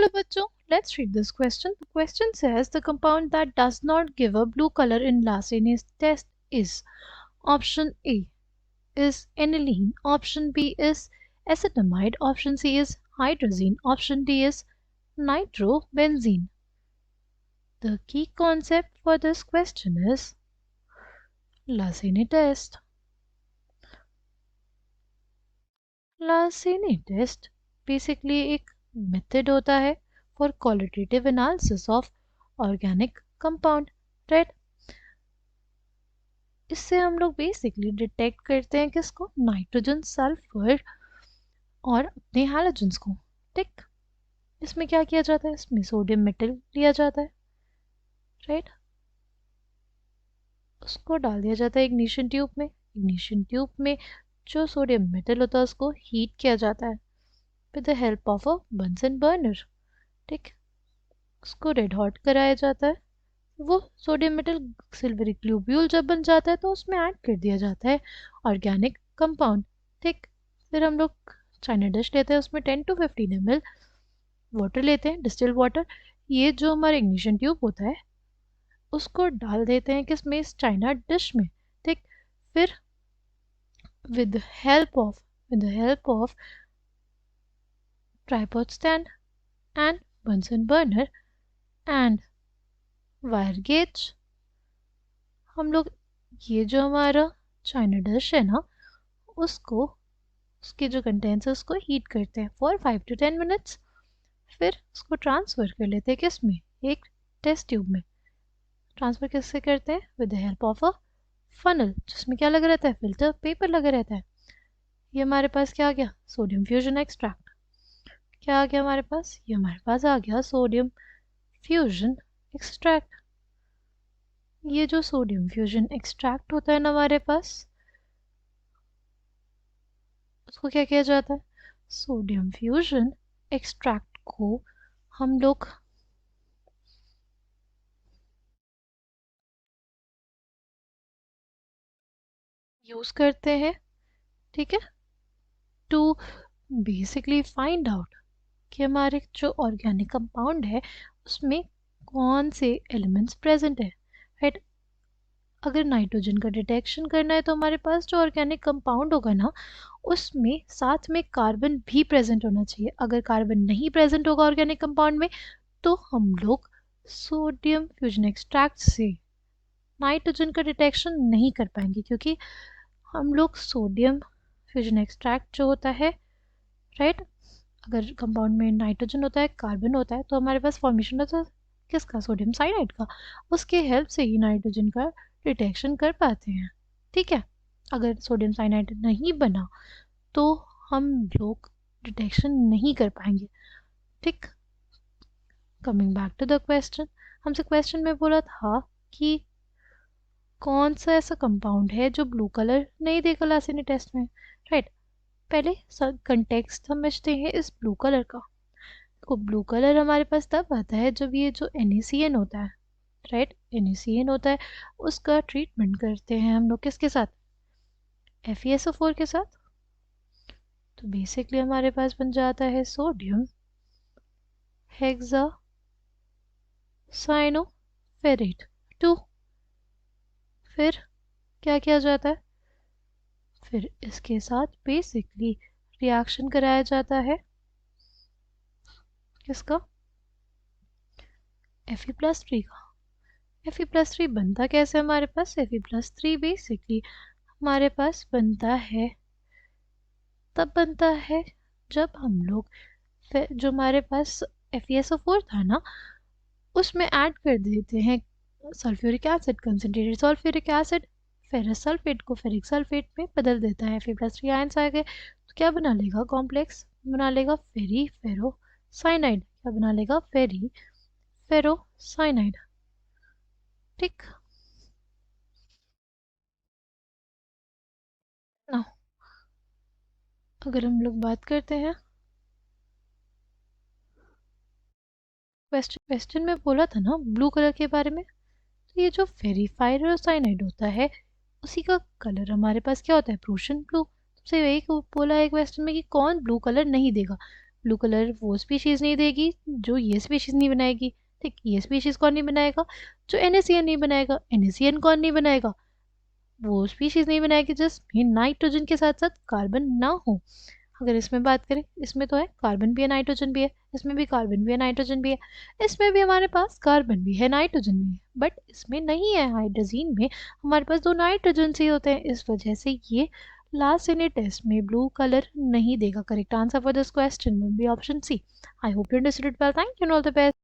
चलो बच्चों, let's read this question. The question says the compound that does not give a blue color in Lassény's test is option A is aniline, option B is acetamide, option C is hydrazine, option D is nitrobenzene. The key concept for this question is Lassény's test. Lassény's test basically एक method होता है for qualitative analysis of organic compound, right. इससे हम लोग basically detect करते हैं किसको, nitrogen, sulphur और अपने हैलोजेंस को, ठीक। इसमें क्या किया जाता है, इसमें सोडियम मेटल लिया जाता है, राइट। उसको डाल दिया जाता है इग्निशन ट्यूब में। इग्निशन ट्यूब में जो सोडियम मेटल होता है उसको हीट किया जाता है with the help of a Bunsen burner, ठीक। उसको रेड हॉट कराया जाता है। वो सोडियम मेटल सिल्वरी ग्लोब्यूल जब बन जाता है तो उसमें ऐड कर दिया जाता है ऑर्गेनिक कंपाउंड, ठीक। फिर हम लोग चाइना डिश लेते हैं, उसमें 10 to 15 ml वाटर लेते हैं, डिस्टिल्ड वाटर। ये जो हमारा इग्निशन ट्यूब होता है उसको डाल देते हैं किसमें, इस चाइना डिश में, ठीक। फिर with the help of tripod stand and Bunsen burner and wire gauge हम लोग ये जो हमारा चाइना डिश है ना उसको, उसके जो कंटेंट्स है उसको हीट करते हैं फॉर 5 to 10 minutes। फिर उसको ट्रांसफ़र कर लेते हैं किसमें, एक टेस्ट ट्यूब में। ट्रांसफ़र किससे करते हैं, with the help of a funnel, जिसमें क्या लगा रहता है, फिल्टर पेपर लगा रहता है। ये हमारे पास क्या आ गया, सोडियम फ्यूजन एक्सट्रैक्ट। क्या आ गया हमारे पास, ये हमारे पास आ गया सोडियम फ्यूजन एक्सट्रैक्ट। ये जो सोडियम फ्यूजन एक्सट्रैक्ट होता है ना हमारे पास, उसको क्या किया जाता है, सोडियम फ्यूजन एक्सट्रैक्ट को हम लोग यूज करते हैं, ठीक है, टू बेसिकली फाइंड आउट कि हमारे जो ऑर्गेनिक कंपाउंड है उसमें कौन से एलिमेंट्स प्रेजेंट है, राइट। अगर नाइट्रोजन का डिटेक्शन करना है तो हमारे पास जो ऑर्गेनिक कंपाउंड होगा ना उसमें साथ में कार्बन भी प्रेजेंट होना चाहिए। अगर कार्बन नहीं प्रेजेंट होगा ऑर्गेनिक कंपाउंड में तो हम लोग सोडियम फ्यूजन एक्सट्रैक्ट से नाइट्रोजन का डिटेक्शन नहीं कर पाएंगे, क्योंकि हम लोग सोडियम फ्यूजन एक्सट्रैक्ट जो होता है, राइट, अगर कंपाउंड में नाइट्रोजन होता है, कार्बन होता है, तो हमारे पास फॉर्मेशन होता है किसका, सोडियम साइनाइड का। उसके हेल्प से ही नाइट्रोजन का डिटेक्शन कर पाते हैं, ठीक है। अगर सोडियम साइनाइड नहीं बना तो हम लोग डिटेक्शन नहीं कर पाएंगे, ठीक। Coming back to the question, हमसे क्वेश्चन में बोला था कि कौन सा ऐसा कंपाउंड है जो ब्लू कलर नहीं देगा लासेनी टेस्ट में, राइट। पहले कंटेक्स्ट समझते हैं इस ब्लू कलर का। तो ब्लू कलर हमारे पास तब आता है जब ये जो NaCN होता है, राइट, NaCN होता है, उसका ट्रीटमेंट करते हैं हम लोग किसके साथ, FeSO4 के साथ। तो बेसिकली हमारे पास बन जाता है सोडियम हेक्सासाइनोफेरेट 2। फिर क्या किया जाता है, फिर इसके साथ बेसिकली रिएक्शन कराया जाता है किसका, Fe+3 का। Fe+3 बनता कैसे हमारे पास, Fe+3 बेसिकली हमारे पास बनता है, तब बनता है जब हम लोग जो हमारे पास FeSO4 था ना उसमें ऐड कर देते हैं sulphuric acid, concentrated sulphuric acid ferrous sulphate को फेरिक सल्फेट में बदल देता है। Fe+3 आयंस आ गए तो क्या बना लेगा, कॉम्प्लेक्स बना लेगा फेरी फेरोसाइनाइड। क्या बना लेगा, फेरी फेरोसाइनाइड, ठीक। ना अगर हम लोग बात करते हैं क्वेश्चन में बोला था ना ब्लू कलर के बारे में, तो ये जो फेरी फेरोसाइनाइड होता है उसी का कलर हमारे पास क्या होता है, प्रूशियन ब्लू। सबसे यही बोला है क्वेश्चन में कि कौन ब्लू कलर नहीं देगा। ब्लू कलर वो स्पीशीज़ नहीं देगी जो ये स्पीशीज़ नहीं बनाएगी। ठीक, ये स्पीशीज़ कौन नहीं बनाएगा? जो NaCN नहीं बनाएगा। NaCN कौन नहीं बनाएगा? वो स्पीशीज़ नहीं बनाएगी जिसमें नाइट्रोजन के साथ साथ कार्बन ना हो। अगर इसमें बात करें, इसमें तो है कार्बन भी है नाइट्रोजन भी है, इसमें भी कार्बन भी है नाइट्रोजन भी है, इसमें भी हमारे पास कार्बन भी है नाइट्रोजन भी है, बट इसमें नहीं है। हाइड्रोजीन में हमारे पास 2 नाइट्रोजन ही होते हैं, इस वजह से ये लास्ट यूनिट टेस्ट में ब्लू कलर नहीं देगा। Correct answer for this question will be option C. I hope you understood it well. Thank you and all the best.